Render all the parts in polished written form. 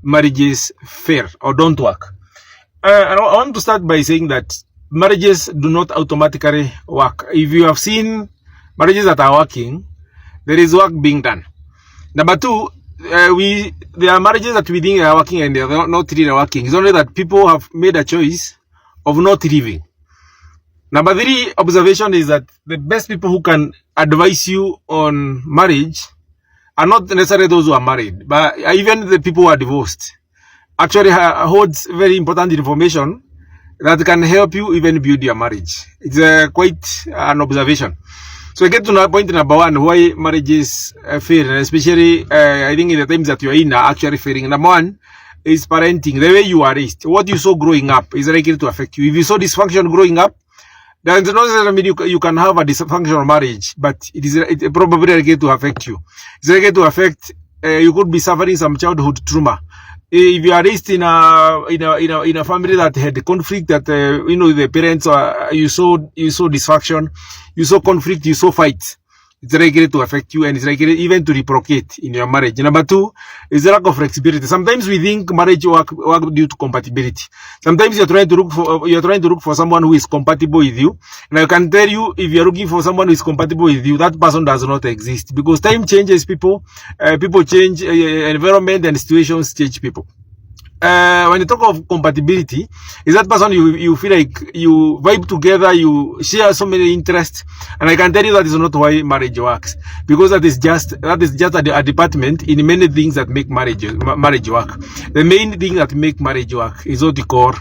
marriages fail or don't work. I want to start by saying that marriages do not automatically work. If you have seen marriages that are working, there is work being done. Number two, there are marriages that we think are working and they are not really working. It's only that people have made a choice of not living. Number three observation is that the best people who can advise you on marriage are not necessarily those who are married, but even the people who are divorced actually holds very important information that can help you even build your marriage. It's quite an observation. So I get to point number one, why marriages fail, especially I think in the times that you are in are actually failing. Number one is parenting. The way you are raised, what you saw growing up is likely to affect you. If you saw dysfunction growing up, then it doesn't mean you can have a dysfunctional marriage, but it probably likely to affect you. It's likely to affect, you could be suffering some childhood trauma. If you are raised in a family that had conflict, that the parents you saw dysfunction, you saw conflict, you saw fight, it's likely to affect you, and it's likely even to reciprocate in your marriage. Number two is the lack of flexibility. Sometimes we think marriage work due to compatibility. Sometimes you're trying to look for someone who is compatible with you, and I can tell you, if you're looking for someone who is compatible with you, that person does not exist, because time changes people, people change, environment and situations change people. When you talk of compatibility, is that person you feel like you vibe together, you share so many interests, and I can tell you that is not why marriage works, because that is just a department in many things that make marriage work. The main thing that make marriage work is what we call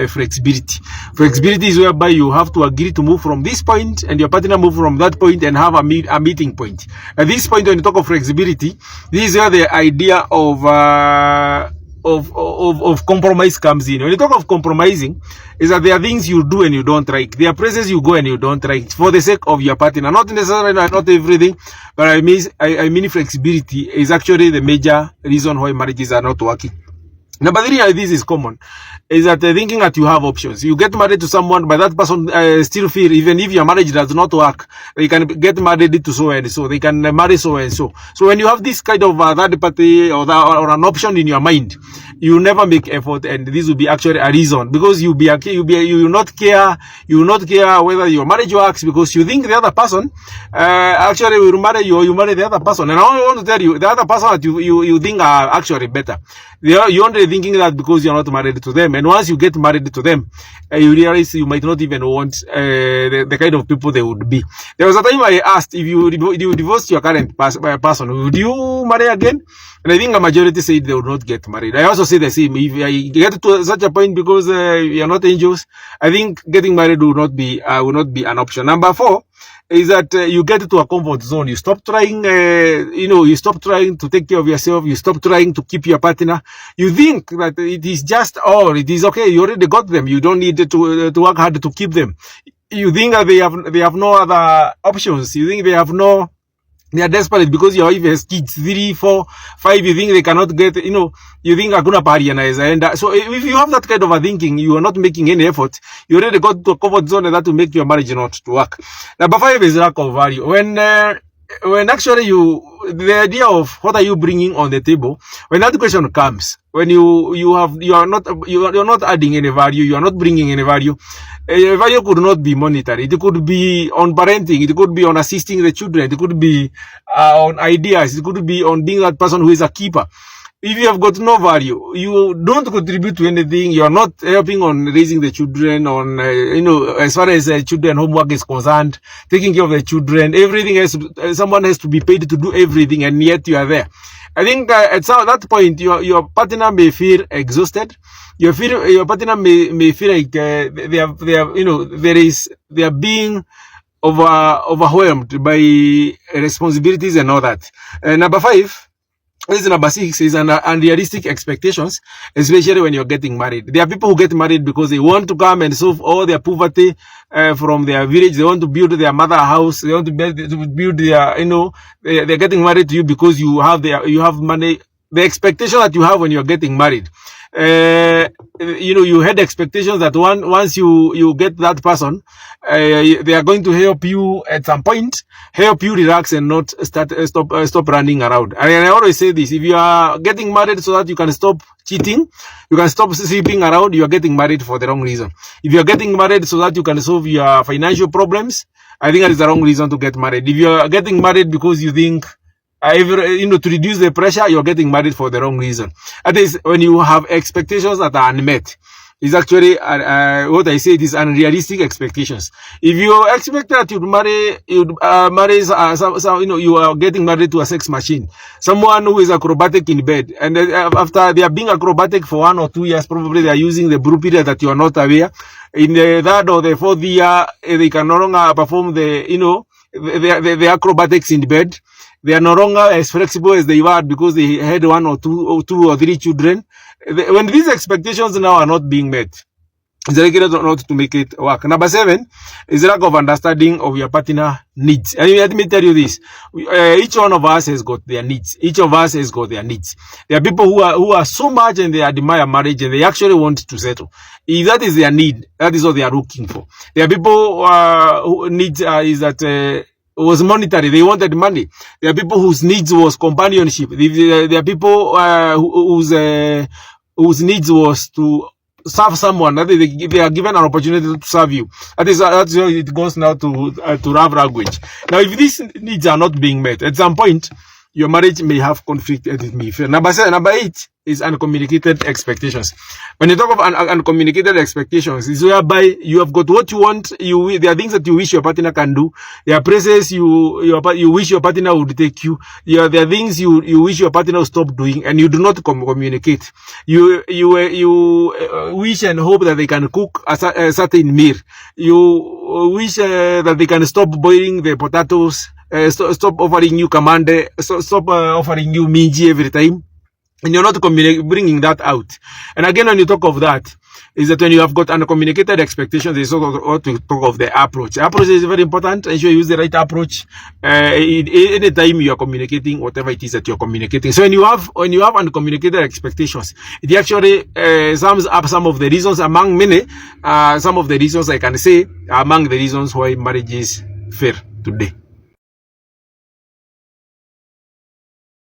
flexibility. Flexibility is whereby you have to agree to move from this point and your partner move from that point and have a meeting point. At this point, when you talk of flexibility, this is where the idea of compromise comes in. When you talk of compromising, is that there are things you do and you don't like. There are places you go and you don't like for the sake of your partner. Not necessarily, not everything, but I mean flexibility is actually the major reason why marriages are not working. Number three, this is common, is that thinking that you have options. You get married to someone, but that person still feel, even if your marriage does not work, they can get married to so and so. They can marry so and so. So when you have this kind of third party or an option in your mind, you never make effort, and this will be actually a reason, because you will not care whether your marriage works, because you think the other person actually will marry you, or you marry the other person. And I want to tell you, the other person that you think are actually better, you're only thinking that because you're not married to them. And once you get married to them, you realize you might not even want the kind of people they would be. There was a time I asked, if you divorced your current person, would you marry again? And I think the majority said they would not get married. I also say the same. If I get to such a point, because you're not angels, I think getting married will not be an option. Number four is that you get to a comfort zone. You stop trying, you stop trying to take care of yourself. You stop trying to keep your partner. You think that it is just, it is okay. You already got them. You don't need to work hard to keep them. You think that they have no other options. You think they are desperate because your wife has kids, 3, 4, 5. You think they cannot get, you think hakuna pahali. And so if you have that kind of a thinking, you are not making any effort. You already got to a comfort zone, and that will make your marriage not to work. Number 5 is lack of value. When actually the idea of what are you bringing on the table, when that question comes, when you're not adding any value, you are not bringing any value. Value could not be monetary. It could be on parenting. It could be on assisting the children. It could be on ideas. It could be on being that person who is a keeper. If you have got no value, you don't contribute to anything. You are not helping on raising the children, on, as far as children homework is concerned, taking care of the children, everything someone has to be paid to do everything, and yet you are there. I think at that point, your partner may feel exhausted. Your partner may feel like they are being overwhelmed by responsibilities and all that. Number 5. This is number 6, is unrealistic expectations, especially when you're getting married. There are people who get married because they want to come and solve all their poverty from their village. They want to build their mother house. They want to build their, they're getting married to you because you have money. The expectation that you have when you're getting married you had expectations that once you get that person, they are going to help you at some point, help you relax and not stop running around. And I always say this: if you are getting married so that you can stop cheating, you can stop sleeping around, you are getting married for the wrong reason. If you are getting married so that you can solve your financial problems, I think that is the wrong reason to get married. If you are getting married because you think, to reduce the pressure, you're getting married for the wrong reason. That is, when you have expectations that are unmet, it's actually what I say, it is unrealistic expectations. If you expect that you are getting married to a sex machine, someone who is acrobatic in bed, and after they are being acrobatic for 1 or 2 years, probably they are using the blue period that you are not aware. In the third or the fourth year, they can no longer perform the acrobatics in bed. They are no longer as flexible as they were because they had 1 or 2 or 3 children. When these expectations now are not being met, it's regular not to make it work. Number 7 is lack of understanding of your partner needs. And let me tell you this: each one of us has got their needs. Each of us has got their needs. There are people who are so much and they admire marriage and they actually want to settle. If that is their need, that is what they are looking for. There are people who needs is that. Was monetary. They wanted money. There are people whose needs was companionship. There are people whose needs was to serve someone. That they are given an opportunity to serve you. That's how it goes now to love language. Now, if these needs are not being met, at some point, your marriage may have conflict and it may fail. Number 8 is uncommunicated expectations. When you talk of uncommunicated expectations, it's whereby you have got what you want. There are things that you wish your partner can do. There are places you wish your partner would take you. There are things you wish your partner would stop doing, and you do not communicate. You wish and hope that they can cook a certain meal. You wish that they can stop boiling the potatoes. Stop offering you kamande, stop offering you minji every time, and you're not bringing that out. And again, when you talk of that, is that when you have got uncommunicated expectations, there's also to talk of the approach. Approach is very important. Ensure you use the right approach any time you are communicating whatever it is that you're communicating. So when you have uncommunicated expectations, it actually sums up some of the reasons among many. Some of the reasons I can say among the reasons why marriages fail today.